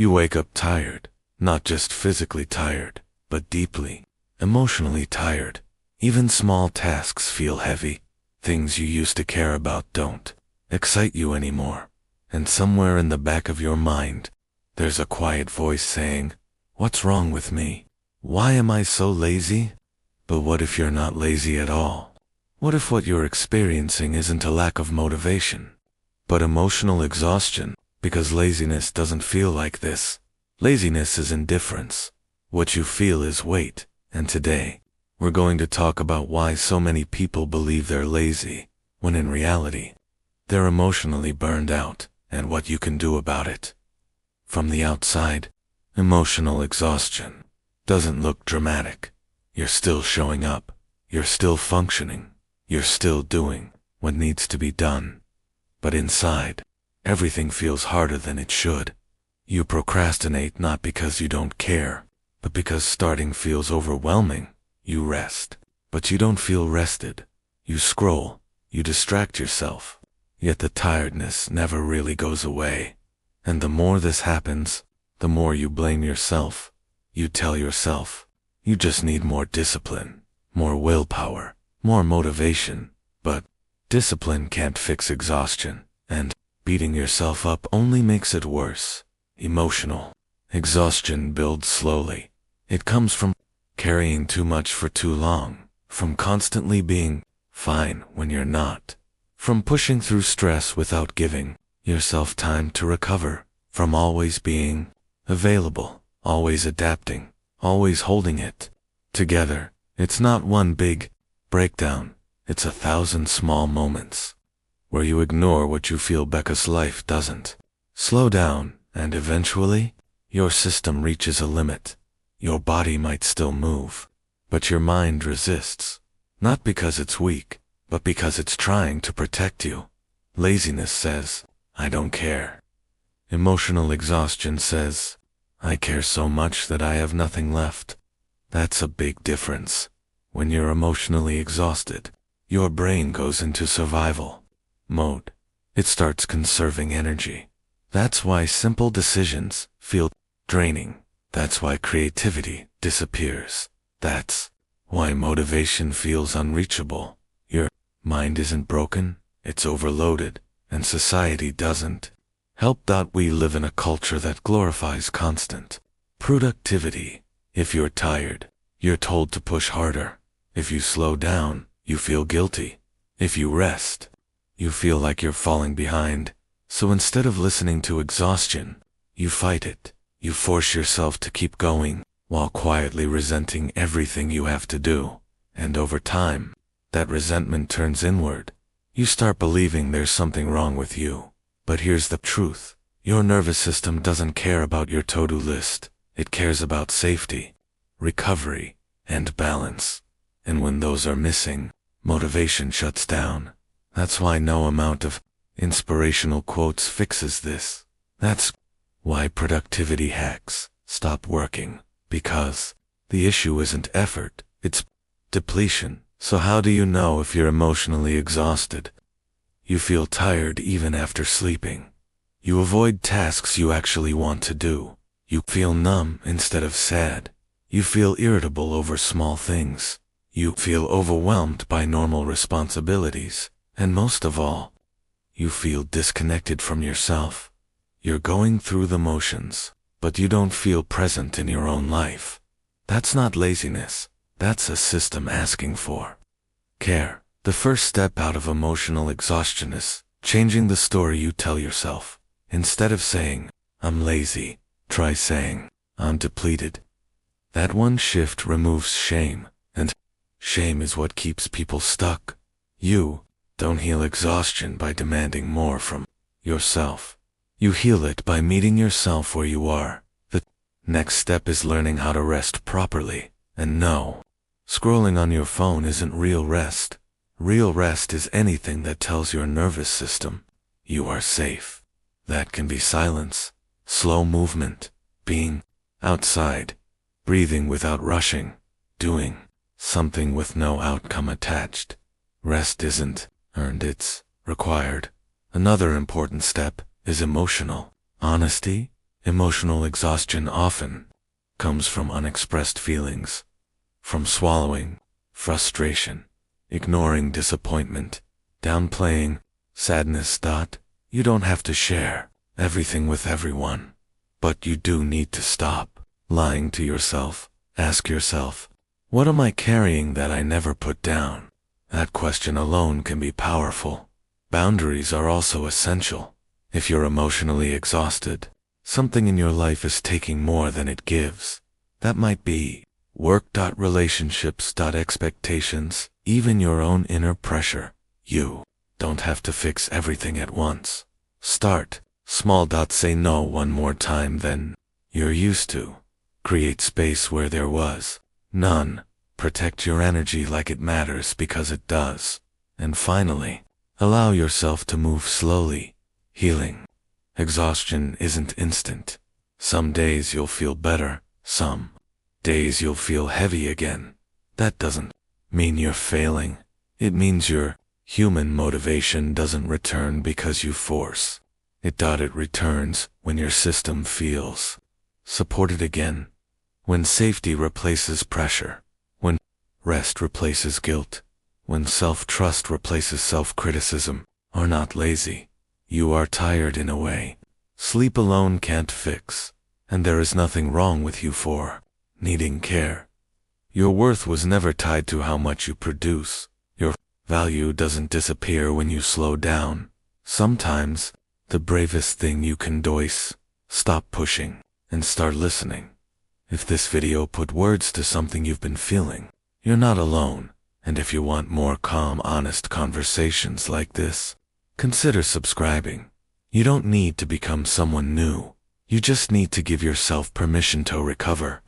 You wake up tired, not just physically tired, but deeply, emotionally tired. Even small tasks feel heavy. Things you used to care about don't excite you anymore. And somewhere in the back of your mind, there's a quiet voice saying, "What's wrong with me? Why am I so lazy?" But what if you're not lazy at all? What if what you're experiencing isn't a lack of motivation, but emotional exhaustion? Because laziness doesn't feel like this. Laziness is indifference. What you feel is weight. And today, we're going to talk about why so many people believe they're lazy, when in reality, they're emotionally burned out, and what you can do about it. From the outside, emotional exhaustion doesn't look dramatic. You're still showing up. You're still functioning. You're still doing what needs to be done. But inside, everything feels harder than it should. You procrastinate not because you don't care, but because starting feels overwhelming. You rest, but you don't feel rested. You scroll, you distract yourself, yet the tiredness never really goes away. And the more this happens, the more you blame yourself. You tell yourself, you just need more discipline, more willpower, more motivation. But discipline can't fix exhaustion, and beating yourself up only makes it worse. Emotional exhaustion builds slowly. It comes from carrying too much for too long, from constantly being fine when you're not, from pushing through stress without giving yourself time to recover, from always being available, always adapting, always holding it together. It's not one big breakdown, it's 1,000 small moments where you ignore what you feel because life doesn't slow down, and eventually, your system reaches a limit. Your body might still move, but your mind resists, not because it's weak, but because it's trying to protect you. Laziness says, "I don't care." Emotional exhaustion says, "I care so much that I have nothing left." That's a big difference. When you're emotionally exhausted, your brain goes into survival mode. It starts conserving energy. That's why simple decisions feel draining. That's why creativity disappears. That's why motivation feels unreachable. Your mind isn't broken, it's overloaded, and society doesn't help. We live in a culture that glorifies constant productivity. If you're tired, you're told to push harder. If you slow down, you feel guilty. If you rest, you feel like you're falling behind. So instead of listening to exhaustion, you fight it. You force yourself to keep going, while quietly resenting everything you have to do. And over time, that resentment turns inward. You start believing there's something wrong with you. But here's the truth. Your nervous system doesn't care about your to-do list. It cares about safety, recovery, and balance. And when those are missing, motivation shuts down. That's why no amount of inspirational quotes fixes this. That's why productivity hacks stop working, because the issue isn't effort, it's depletion. So how do you know if you're emotionally exhausted? You feel tired even after sleeping. You avoid tasks you actually want to do. You feel numb instead of sad. You feel irritable over small things. You feel overwhelmed by normal responsibilities. And most of all, you feel disconnected from yourself. You're going through the motions, but you don't feel present in your own life. That's not laziness. That's a system asking for care. The first step out of emotional exhaustion is changing the story you tell yourself. Instead of saying, "I'm lazy," try saying, "I'm depleted." That one shift removes shame, and shame is what keeps people stuck. You don't heal exhaustion by demanding more from yourself. You heal it by meeting yourself where you are. The next step is learning how to rest properly. And no, scrolling on your phone isn't real rest. Real rest is anything that tells your nervous system you are safe. That can be silence, slow movement, being outside, breathing without rushing, doing something with no outcome attached. Rest isn't earned, it's required. Another important step is emotional honesty. Emotional exhaustion often comes from unexpressed feelings, from swallowing frustration, ignoring disappointment, downplaying sadness. You don't have to share everything with everyone, but you do need to stop lying to yourself. Ask yourself, what am I carrying that I never put down? That question alone can be powerful. Boundaries are also essential. If you're emotionally exhausted, something in your life is taking more than it gives. That might be work, relationships, expectations, even your own inner pressure. You don't have to fix everything at once. Start small. Say no one more time than you're used to. Create space where there was none. Protect your energy like it matters, because it does. And finally, allow yourself to move slowly. Healing. Exhaustion isn't instant. Some days you'll feel better, some days you'll feel heavy again. That doesn't mean you're failing. It means your human motivation doesn't return because you force it. It returns when your system feels supported again, when safety replaces pressure, when rest replaces guilt, when self-trust replaces self-criticism. Are not lazy. You are tired in a way sleep alone can't fix, and there is nothing wrong with you for needing care. Your worth was never tied to how much you produce. Your value doesn't disappear when you slow down. Sometimes, the bravest thing you can do is stop pushing and start listening. If this video put words to something you've been feeling, you're not alone. And if you want more calm, honest conversations like this, consider subscribing. You don't need to become someone new. You just need to give yourself permission to recover.